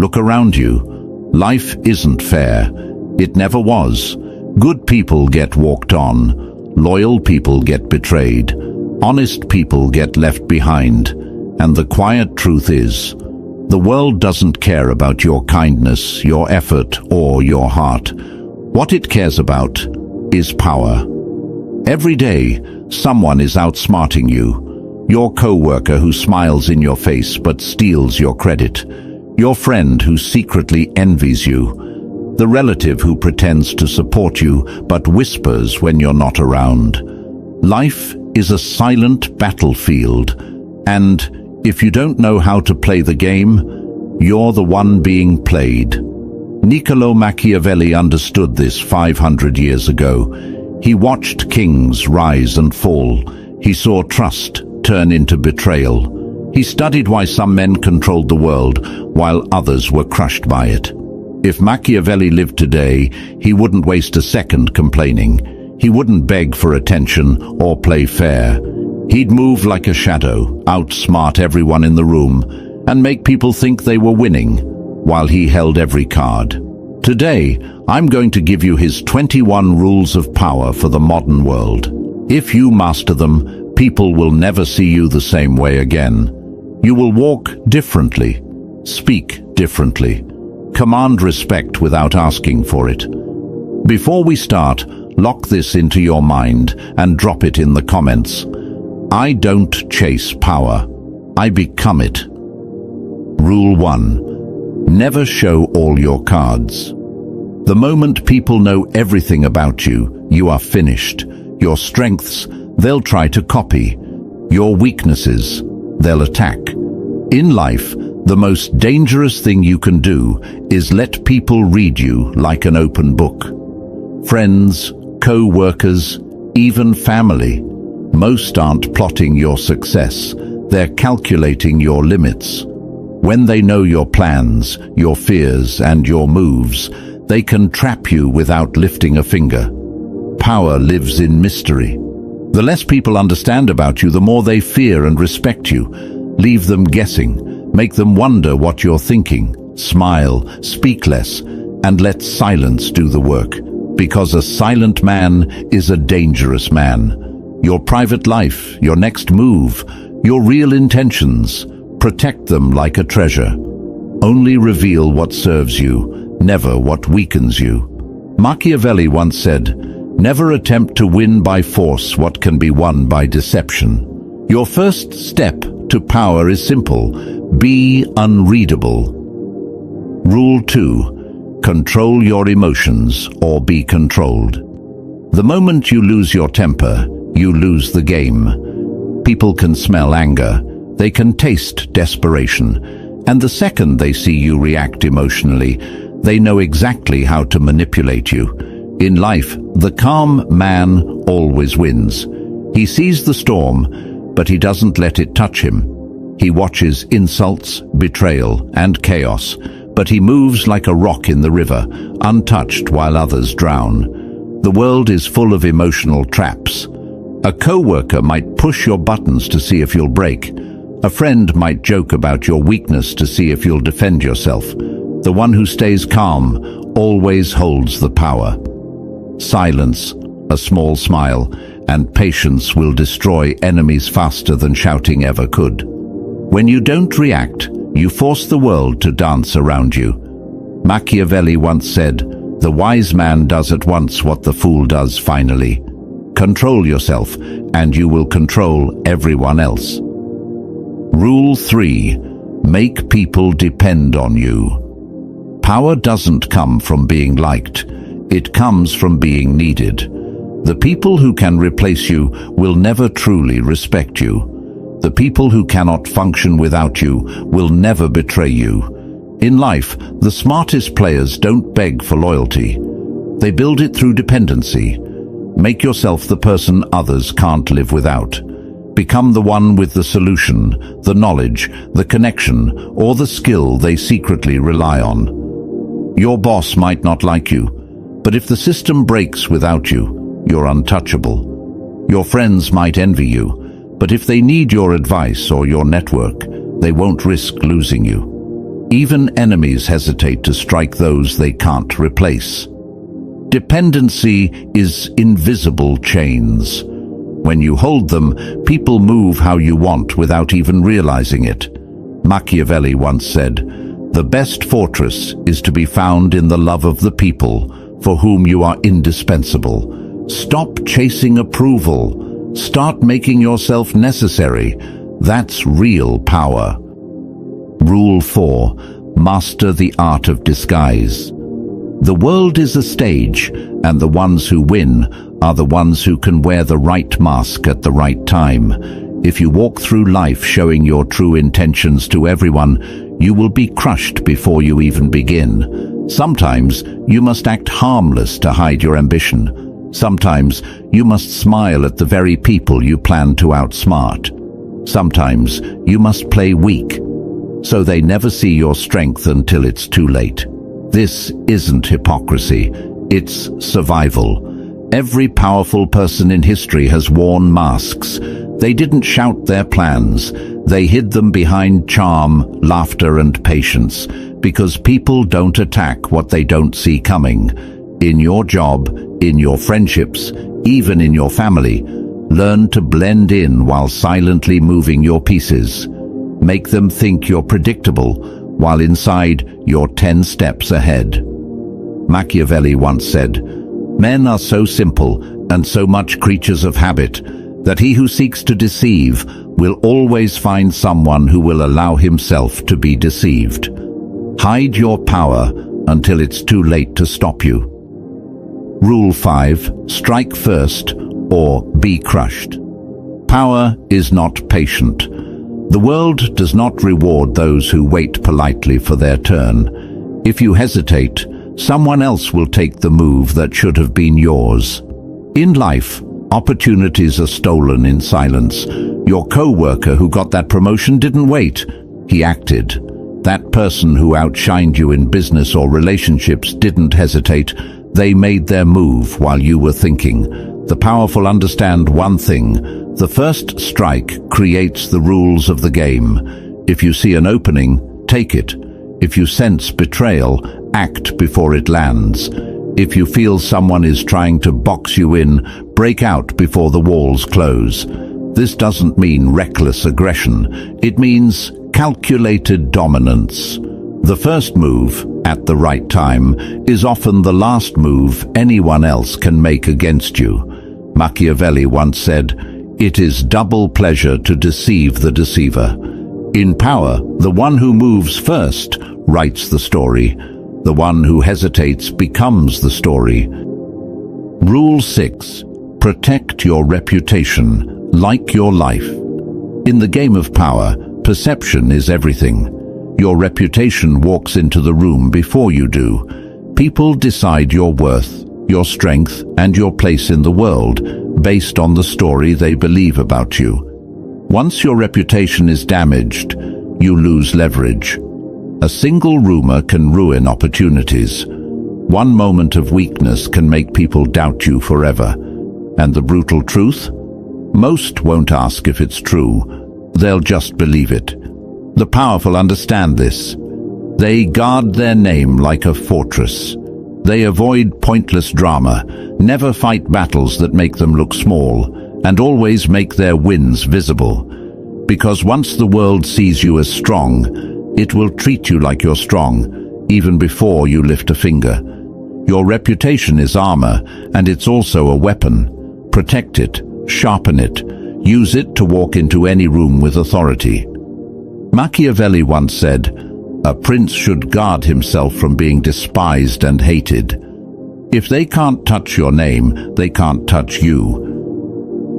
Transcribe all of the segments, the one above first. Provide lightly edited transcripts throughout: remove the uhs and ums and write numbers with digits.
Look around you. Life isn't fair. It never was. Good people get walked on. Loyal people get betrayed. Honest people get left behind. And the quiet truth is, the world doesn't care about your kindness, your effort, or your heart. What it cares about is power. Every day, someone is outsmarting you. Your co-worker who smiles in your face but steals your credit. Your friend who secretly envies you. The relative who pretends to support you but whispers when you're not around. Life is a silent battlefield, and if you don't know how to play the game, you're the one being played. Niccolò Machiavelli understood this 500 years ago. He watched kings rise and fall. He saw trust turn into betrayal. He studied why some men controlled the world while others were crushed by it. If Machiavelli lived today, he wouldn't waste a second complaining. He wouldn't beg for attention or play fair. He'd move like a shadow, outsmart everyone in the room, and make people think they were winning, while he held every card. Today, I'm going to give you his 21 rules of power for the modern world. If you master them, people will never see you the same way again. You will walk differently, speak differently, command respect without asking for it. Before we start, lock this into your mind and drop it in the comments. I don't chase power. I become it. Rule 1. Never show all your cards. The moment people know everything about you, you are finished. Your strengths, they'll try to copy. Your weaknesses, they'll attack. In life, the most dangerous thing you can do is let people read you like an open book. Friends, co-workers, even family. Most aren't plotting your success, they're calculating your limits. When they know your plans, your fears, and your moves, they can trap you without lifting a finger. Power lives in mystery. The less people understand about you, the more they fear and respect you. Leave them guessing, make them wonder what you're thinking. Smile, speak less, and let silence do the work. Because a silent man is a dangerous man. Your private life, your next move, your real intentions, protect them like a treasure. Only reveal what serves you, never what weakens you. Machiavelli once said, "Never attempt to win by force what can be won by deception." Your first step to power is simple. Be unreadable. Rule 2. Control your emotions or be controlled. The moment you lose your temper, you lose the game. People can smell anger, they can taste desperation, and the second they see you react emotionally, they know exactly how to manipulate you. In life, the calm man always wins. He sees the storm, but he doesn't let it touch him. He watches insults, betrayal, and chaos, but he moves like a rock in the river, untouched while others drown. The world is full of emotional traps. A co-worker might push your buttons to see if you'll break. A friend might joke about your weakness to see if you'll defend yourself. The one who stays calm always holds the power. Silence, a small smile, and patience will destroy enemies faster than shouting ever could. When you don't react, you force the world to dance around you. Machiavelli once said, "The wise man does at once what the fool does finally." Control yourself, and you will control everyone else. Rule 3. Make people depend on you. Power doesn't come from being liked. It comes from being needed. The people who can replace you will never truly respect you. The people who cannot function without you will never betray you. In life, the smartest players don't beg for loyalty. They build it through dependency. Make yourself the person others can't live without. Become the one with the solution, the knowledge, the connection, or the skill they secretly rely on. Your boss might not like you, but if the system breaks without you, you're untouchable. Your friends might envy you, but if they need your advice or your network, they won't risk losing you. Even enemies hesitate to strike those they can't replace. Dependency is invisible chains. When you hold them, people move how you want without even realizing it. Machiavelli once said, "The best fortress is to be found in the love of the people for whom you are indispensable." Stop chasing approval. Start making yourself necessary. That's real power. Rule 4. Master the art of disguise. The world is a stage, and the ones who win are the ones who can wear the right mask at the right time. If you walk through life showing your true intentions to everyone, you will be crushed before you even begin. Sometimes you must act harmless to hide your ambition. Sometimes you must smile at the very people you plan to outsmart. Sometimes you must play weak, so they never see your strength until it's too late. This isn't hypocrisy, it's survival. Every powerful person in history has worn masks. They didn't shout their plans. They hid them behind charm, laughter, and patience, because people don't attack what they don't see coming. In your job, in your friendships, even in your family, learn to blend in while silently moving your pieces. Make them think you're predictable, while inside you're 10 steps ahead. Machiavelli once said, "Men are so simple and so much creatures of habit that he who seeks to deceive will always find someone who will allow himself to be deceived." Hide your power until it's too late to stop you. Rule 5. Strike first or be crushed. Power is not patient. The world does not reward those who wait politely for their turn. If you hesitate, someone else will take the move that should have been yours. In life, opportunities are stolen in silence. Your co-worker who got that promotion didn't wait. He acted. That person who outshined you in business or relationships didn't hesitate. They made their move while you were thinking. The powerful understand one thing: the first strike creates the rules of the game. If you see an opening, take it. If you sense betrayal, act before it lands. If you feel someone is trying to box you in, break out before the walls close. This doesn't mean reckless aggression. It means calculated dominance. The first move, at the right time, is often the last move anyone else can make against you. Machiavelli once said, "It is double pleasure to deceive the deceiver." In power, the one who moves first writes the story. The one who hesitates becomes the story. Rule 6. Protect your reputation, like your life. In the game of power, perception is everything. Your reputation walks into the room before you do. People decide your worth, your strength, and your place in the world based on the story they believe about you. Once your reputation is damaged, you lose leverage. A single rumor can ruin opportunities. One moment of weakness can make people doubt you forever. And the brutal truth? Most won't ask if it's true. They'll just believe it. The powerful understand this. They guard their name like a fortress. They avoid pointless drama, never fight battles that make them look small, and always make their wins visible. Because once the world sees you as strong, it will treat you like you're strong, even before you lift a finger. Your reputation is armor, and it's also a weapon. Protect it, sharpen it, use it to walk into any room with authority. Machiavelli once said, "A prince should guard himself from being despised and hated." If they can't touch your name, they can't touch you.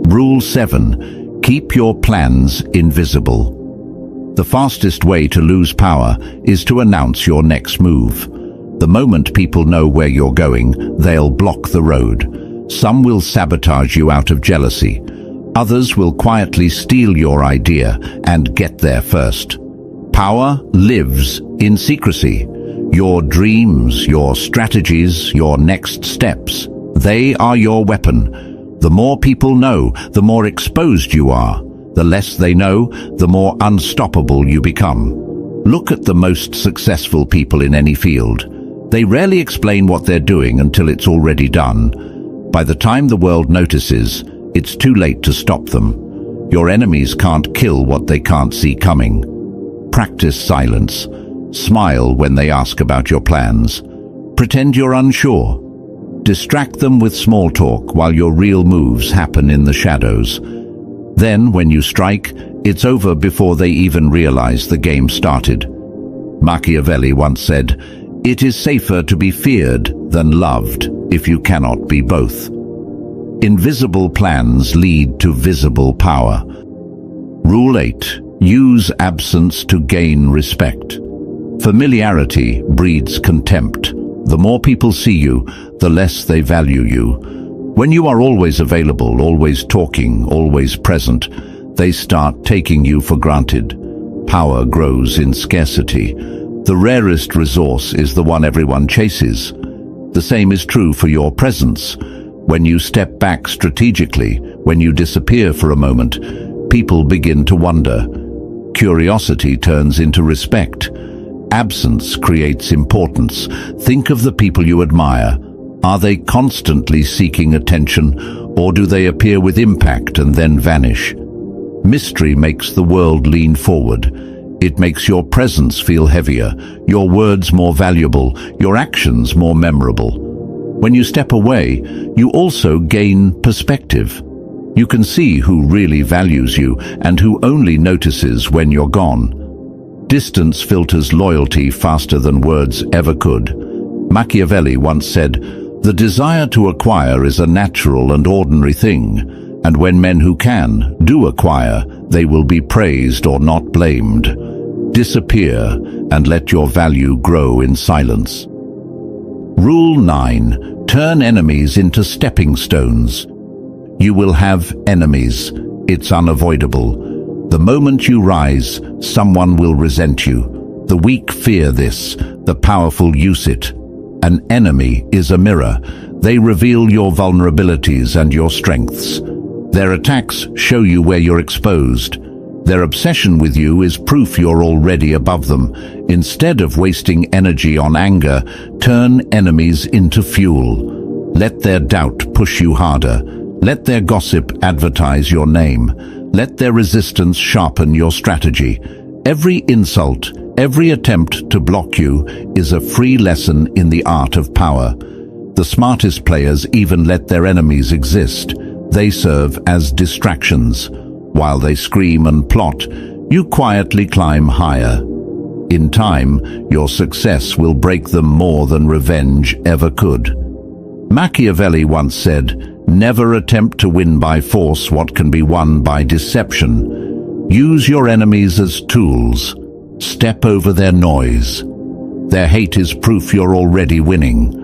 Rule 7. Keep your plans invisible. The fastest way to lose power is to announce your next move. The moment people know where you're going, they'll block the road. Some will sabotage you out of jealousy. Others will quietly steal your idea and get there first. Power lives in secrecy. Your dreams, your strategies, your next steps, they are your weapon. The more people know, the more exposed you are. The less they know, the more unstoppable you become. Look at the most successful people in any field. They rarely explain what they're doing until it's already done. By the time the world notices, it's too late to stop them. Your enemies can't kill what they can't see coming. Practice silence. Smile when they ask about your plans. Pretend you're unsure. Distract them with small talk while your real moves happen in the shadows. Then, when you strike, it's over before they even realize the game started. Machiavelli once said, "It is safer to be feared than loved if you cannot be both." Invisible plans lead to visible power. Rule 8. Use absence to gain respect. Familiarity breeds contempt. The more people see you, the less they value you. When you are always available, always talking, always present, they start taking you for granted. Power grows in scarcity. The rarest resource is the one everyone chases. The same is true for your presence. When you step back strategically, when you disappear for a moment, people begin to wonder. Curiosity turns into respect. Absence creates importance. Think of the people you admire. Are they constantly seeking attention, or do they appear with impact and then vanish? Mystery makes the world lean forward. It makes your presence feel heavier, your words more valuable, your actions more memorable. When you step away, you also gain perspective. You can see who really values you and who only notices when you're gone. Distance filters loyalty faster than words ever could. Machiavelli once said, "The desire to acquire is a natural and ordinary thing, and when men who can do acquire, they will be praised or not blamed. Disappear and let your value grow in silence." Rule 9. Turn enemies into stepping stones. You will have enemies. It's unavoidable. The moment you rise, someone will resent you. The weak fear this, the powerful use it. An enemy is a mirror. They reveal your vulnerabilities and your strengths. Their attacks show you where you're exposed. Their obsession with you is proof you're already above them. Instead of wasting energy on anger, turn enemies into fuel. Let their doubt push you harder. Let their gossip advertise your name. Let their resistance sharpen your strategy. Every insult, every attempt to block you is a free lesson in the art of power. The smartest players even let their enemies exist. They serve as distractions. While they scream and plot, you quietly climb higher. In time, your success will break them more than revenge ever could. Machiavelli once said, "Never attempt to win by force what can be won by deception. Use your enemies as tools. Step over their noise. Their hate is proof you're already winning."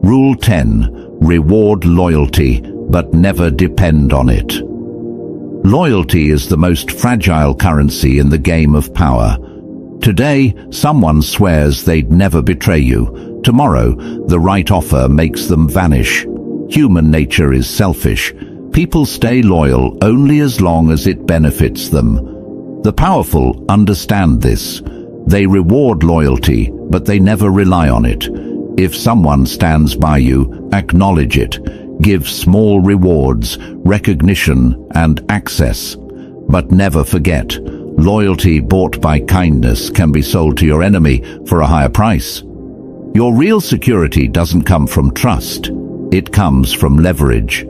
Rule 10. Reward loyalty, but never depend on it. Loyalty is the most fragile currency in the game of power. Today, someone swears they'd never betray you. Tomorrow, the right offer makes them vanish. Human nature is selfish. People stay loyal only as long as it benefits them. The powerful understand this. They reward loyalty, but they never rely on it. If someone stands by you, acknowledge it. Give small rewards, recognition, and access. But never forget, loyalty bought by kindness can be sold to your enemy for a higher price. Your real security doesn't come from trust. It comes from leverage.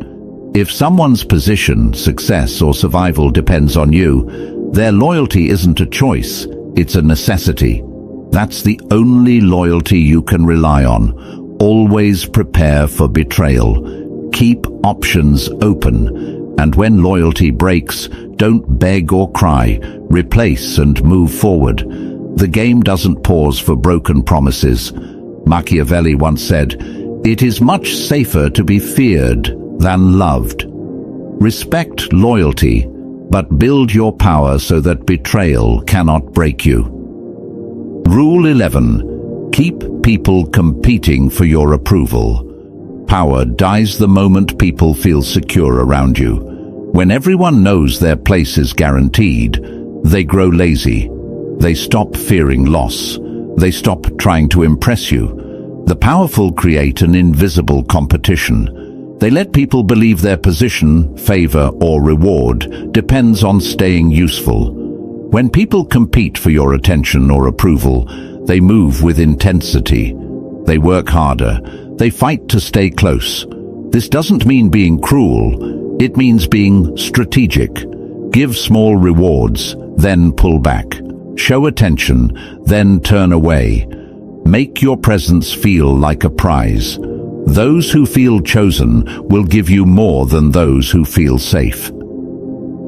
If someone's position, success, or survival depends on you, their loyalty isn't a choice, it's a necessity. That's the only loyalty you can rely on. Always prepare for betrayal. Keep options open. And when loyalty breaks, don't beg or cry. Replace and move forward. The game doesn't pause for broken promises. Machiavelli once said, "It is much safer to be feared than loved." Respect loyalty, but build your power so that betrayal cannot break you. Rule 11. Keep people competing for your approval. Power dies the moment people feel secure around you. When everyone knows their place is guaranteed, they grow lazy. They stop fearing loss. They stop trying to impress you. The powerful create an invisible competition. They let people believe their position, favor, or reward depends on staying useful. When people compete for your attention or approval, they move with intensity. They work harder. They fight to stay close. This doesn't mean being cruel. It means being strategic. Give small rewards, then pull back. Show attention, then turn away. Make your presence feel like a prize. Those who feel chosen will give you more than those who feel safe.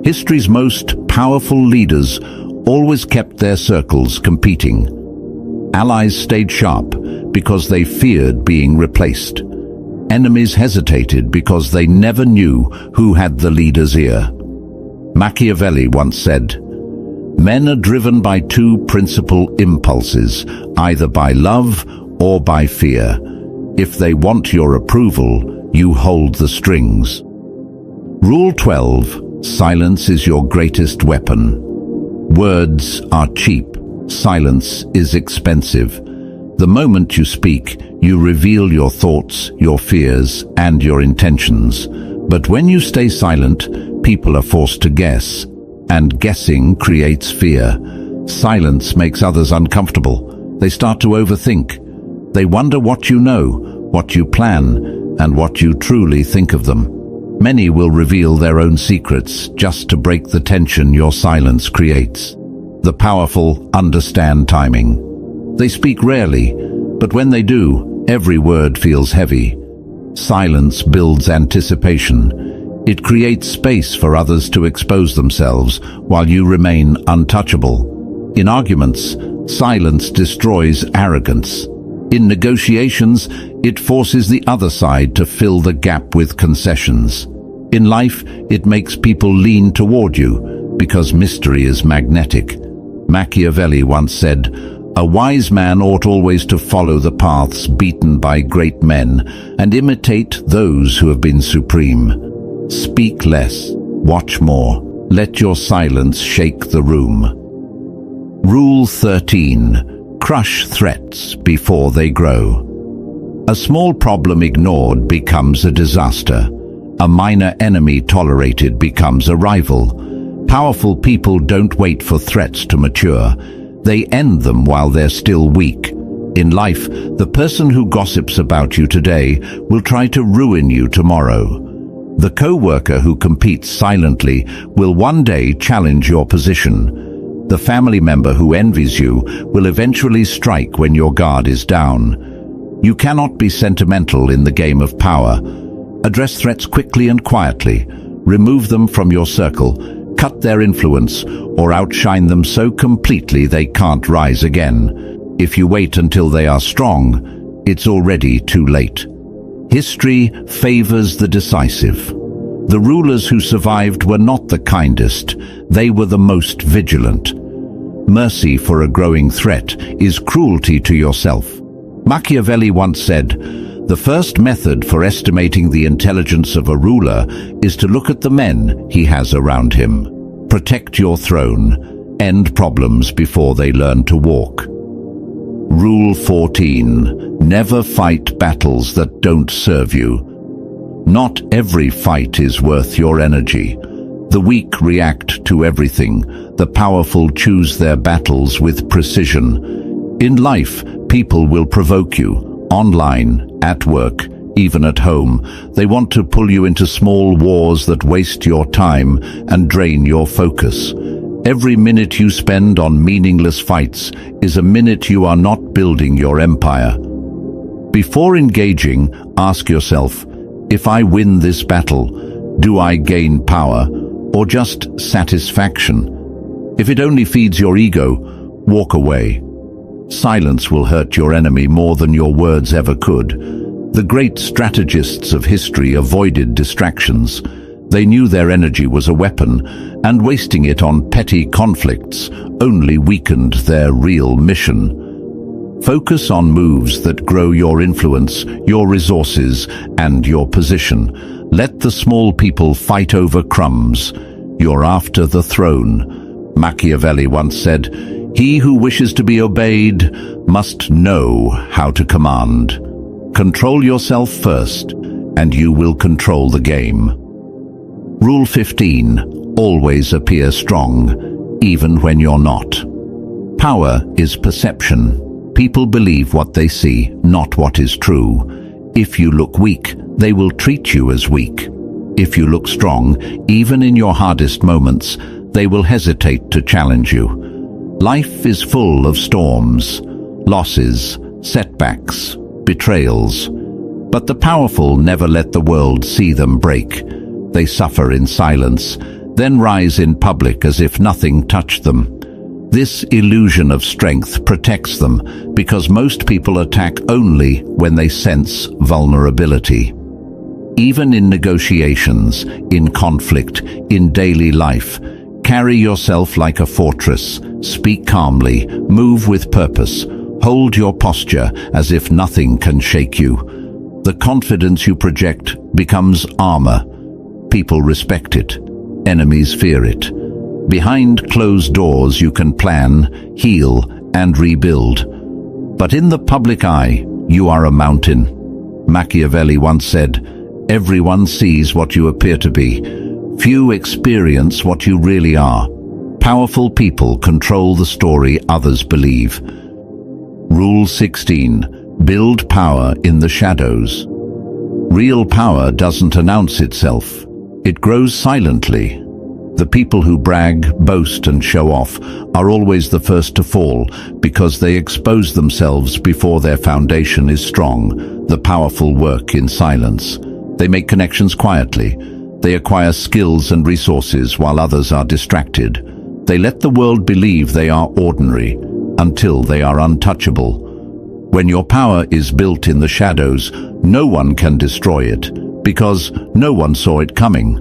History's most powerful leaders always kept their circles competing. Allies stayed sharp because they feared being replaced. Enemies hesitated because they never knew who had the leader's ear. Machiavelli once said, "Men are driven by two principal impulses, either by love or by fear. If they want your approval, you hold the strings." Rule 12. Silence is your greatest weapon. Words are cheap. Silence is expensive. The moment you speak, you reveal your thoughts, your fears, and your intentions. But when you stay silent, people are forced to guess, and guessing creates fear. Silence makes others uncomfortable. They start to overthink. They wonder what you know, what you plan, and what you truly think of them. Many will reveal their own secrets just to break the tension your silence creates. The powerful understand timing. They speak rarely, but when they do, every word feels heavy. Silence builds anticipation. It creates space for others to expose themselves while you remain untouchable. In arguments, silence destroys arrogance. In negotiations, it forces the other side to fill the gap with concessions. In life, it makes people lean toward you because mystery is magnetic. Machiavelli once said, "A wise man ought always to follow the paths beaten by great men and imitate those who have been supreme." Speak less, watch more. Let your silence shake the room. Rule 13. Crush threats before they grow. A small problem ignored becomes a disaster. A minor enemy tolerated becomes a rival. Powerful people don't wait for threats to mature. They end them while they're still weak. In life, the person who gossips about you today will try to ruin you tomorrow. The co-worker who competes silently will one day challenge your position. The family member who envies you will eventually strike when your guard is down. You cannot be sentimental in the game of power. Address threats quickly and quietly. Remove them from your circle. Cut their influence or outshine them so completely they can't rise again. If you wait until they are strong, it's already too late. History favors the decisive. The rulers who survived were not the kindest. They were the most vigilant. Mercy for a growing threat is cruelty to yourself. Machiavelli once said, "The first method for estimating the intelligence of a ruler is to look at the men he has around him. Protect your throne. End problems before they learn to walk." Rule 14. Never fight battles that don't serve you. Not every fight is worth your energy. The weak react to everything. The powerful choose their battles with precision. In life, people will provoke you. Online, at work, even at home. They want to pull you into small wars that waste your time and drain your focus. Every minute you spend on meaningless fights is a minute you are not building your empire. Before engaging, ask yourself, if I win this battle, do I gain power or just satisfaction? If it only feeds your ego, walk away. Silence will hurt your enemy more than your words ever could. The great strategists of history avoided distractions. They knew their energy was a weapon, and wasting it on petty conflicts only weakened their real mission. Focus on moves that grow your influence, your resources, and your position. Let the small people fight over crumbs. You're after the throne. Machiavelli once said, He who wishes to be obeyed must know how to command. Control yourself first, and you will control the game. Rule 15. Always appear strong, even when you're not. Power is perception. People believe what they see, not what is true. If you look weak, they will treat you as weak. If you look strong, even in your hardest moments, they will hesitate to challenge you. Life is full of storms, losses, setbacks, betrayals. But the powerful never let the world see them break. They suffer in silence, then rise in public as if nothing touched them. This illusion of strength protects them because most people attack only when they sense vulnerability. Even in negotiations, in conflict, in daily life, carry yourself like a fortress, speak calmly, move with purpose, hold your posture as if nothing can shake you. The confidence you project becomes armor. People respect it. Enemies fear it. Behind closed doors you can plan, heal, and rebuild. But in the public eye, you are a mountain. Machiavelli once said, "Everyone sees what you appear to be. Few experience what you really are." Powerful people control the story others believe. Rule 16. Build power in the shadows. Real power doesn't announce itself. It grows silently. The people who brag, boast, and show off are always the first to fall because they expose themselves before their foundation is strong. The powerful work in silence. They make connections quietly. They acquire skills and resources while others are distracted. They let the world believe they are ordinary until they are untouchable. When your power is built in the shadows, no one can destroy it because no one saw it coming.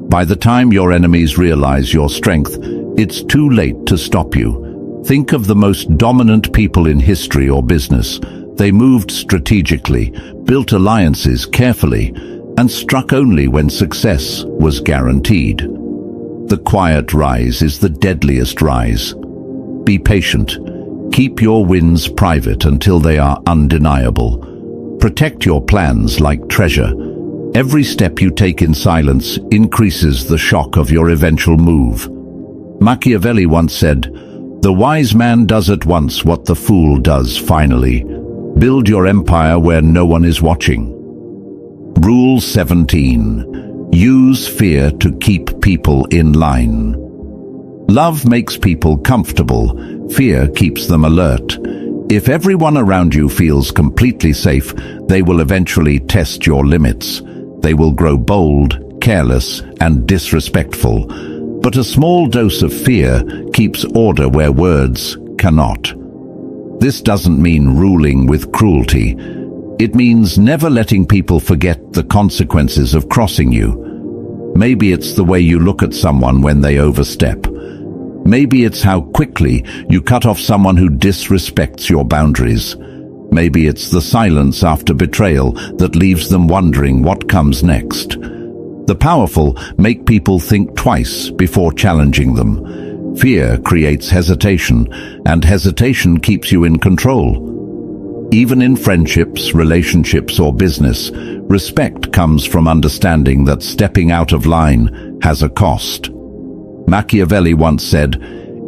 By the time your enemies realize your strength, it's too late to stop you. Think of the most dominant people in history or business. They moved strategically, built alliances carefully, and struck only when success was guaranteed. The quiet rise is the deadliest rise. Be patient. Keep your wins private until they are undeniable. Protect your plans like treasure. Every step you take in silence increases the shock of your eventual move. Machiavelli once said, "The wise man does at once what the fool does finally." Build your empire where no one is watching. Rule 17. Use fear to keep people in line. Love makes people comfortable. Fear keeps them alert. If everyone around you feels completely safe, they will eventually test your limits. They will grow bold, careless, and disrespectful. But a small dose of fear keeps order where words cannot. This doesn't mean ruling with cruelty. It means never letting people forget the consequences of crossing you. Maybe it's the way you look at someone when they overstep. Maybe it's how quickly you cut off someone who disrespects your boundaries. Maybe it's the silence after betrayal that leaves them wondering what comes next. The powerful make people think twice before challenging them. Fear creates hesitation, and hesitation keeps you in control. Even in friendships, relationships, or business, respect comes from understanding that stepping out of line has a cost. Machiavelli once said,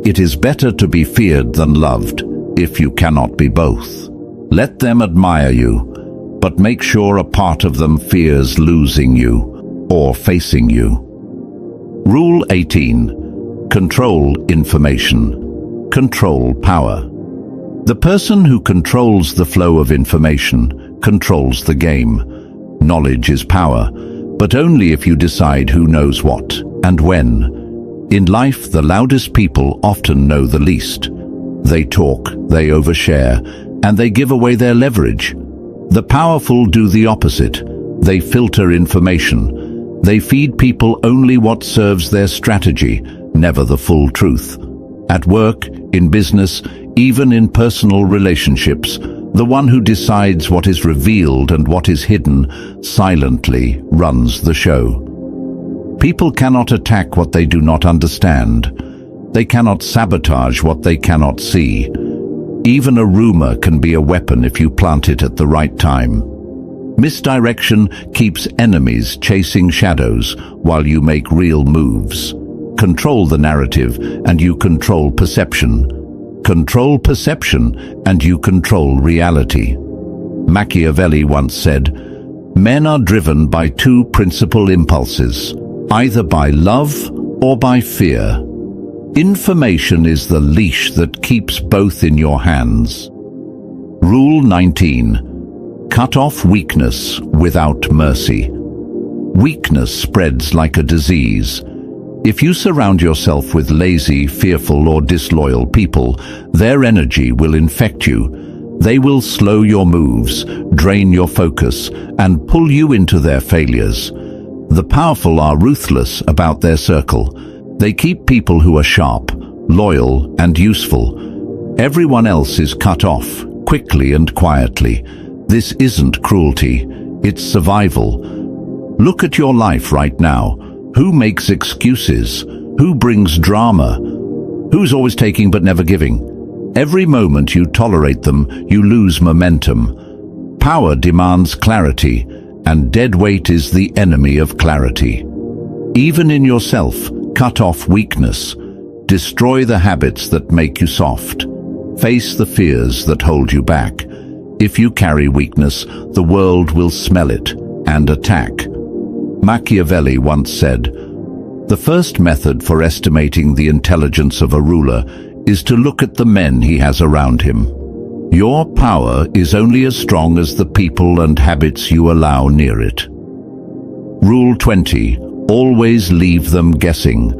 "It is better to be feared than loved, if you cannot be both." Let them admire you, but make sure a part of them fears losing you or facing you. Rule 18. Control information. Control power. The person who controls the flow of information controls the game. Knowledge is power, but only if you decide who knows what and when. In life, the loudest people often know the least. They talk, they overshare, and they give away their leverage. The powerful do the opposite. They filter information. They feed people only what serves their strategy, never the full truth. At work, in business, even in personal relationships, the one who decides what is revealed and what is hidden silently runs the show. People cannot attack what they do not understand. They cannot sabotage what they cannot see. Even a rumor can be a weapon if you plant it at the right time. Misdirection keeps enemies chasing shadows while you make real moves. Control the narrative and you control perception. Control perception and you control reality. Machiavelli once said, "Men are driven by two principal impulses, either by love or by fear. Information is the leash that keeps both in your hands." Rule 19. Cut off weakness without mercy. Weakness spreads like a disease. If you surround yourself with lazy, fearful, or disloyal people, their energy will infect you. They will slow your moves, drain your focus, and pull you into their failures. The powerful are ruthless about their circle. They keep people who are sharp, loyal, and useful. Everyone else is cut off, quickly and quietly. This isn't cruelty, it's survival. Look at your life right now. Who makes excuses? Who brings drama? Who's always taking but never giving? Every moment you tolerate them, you lose momentum. Power demands clarity, and dead weight is the enemy of clarity. Even in yourself, cut off weakness. Destroy the habits that make you soft. Face the fears that hold you back. If you carry weakness, the world will smell it and attack. Machiavelli once said, "The first method for estimating the intelligence of a ruler is to look at the men he has around him. Your power is only as strong as the people and habits you allow near it." Rule 20. Always leave them guessing.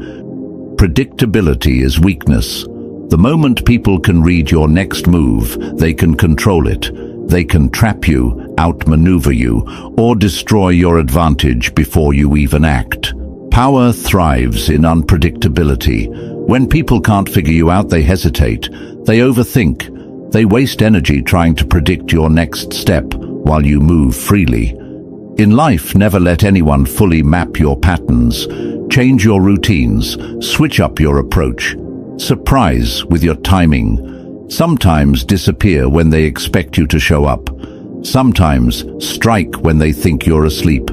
Predictability is weakness. The moment people can read your next move, they can control it. They can trap you, outmaneuver you, or destroy your advantage before you even act. Power thrives in unpredictability. When people can't figure you out, they hesitate. They overthink. They waste energy trying to predict your next step while you move freely. In life, never let anyone fully map your patterns. Change your routines. Switch up your approach. Surprise with your timing. Sometimes disappear when they expect you to show up. Sometimes strike when they think you're asleep.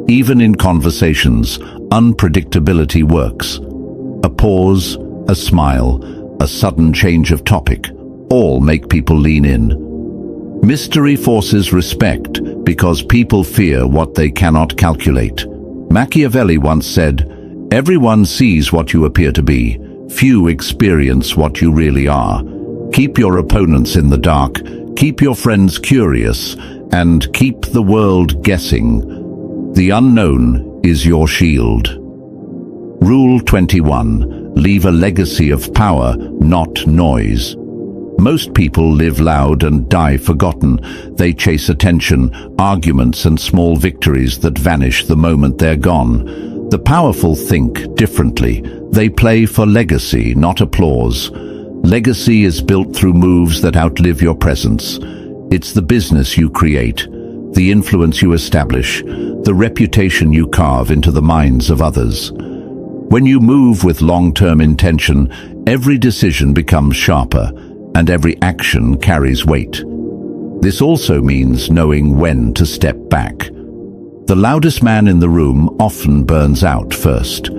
Even in conversations, unpredictability works. A pause, a smile, a sudden change of topic, all make people lean in. Mystery forces respect because people fear what they cannot calculate. Machiavelli once said, "Everyone sees what you appear to be. Few experience what you really are." Keep your opponents in the dark, keep your friends curious, and keep the world guessing. The unknown is your shield. Rule 21. Leave a legacy of power, not noise. Most people live loud and die forgotten. They chase attention, arguments, and small victories that vanish the moment they're gone. The powerful think differently. They play for legacy, not applause. Legacy is built through moves that outlive your presence. It's the business you create, the influence you establish, the reputation you carve into the minds of others. When you move with long-term intention, every decision becomes sharper, and every action carries weight. This also means knowing when to step back. The loudest man in the room often burns out first.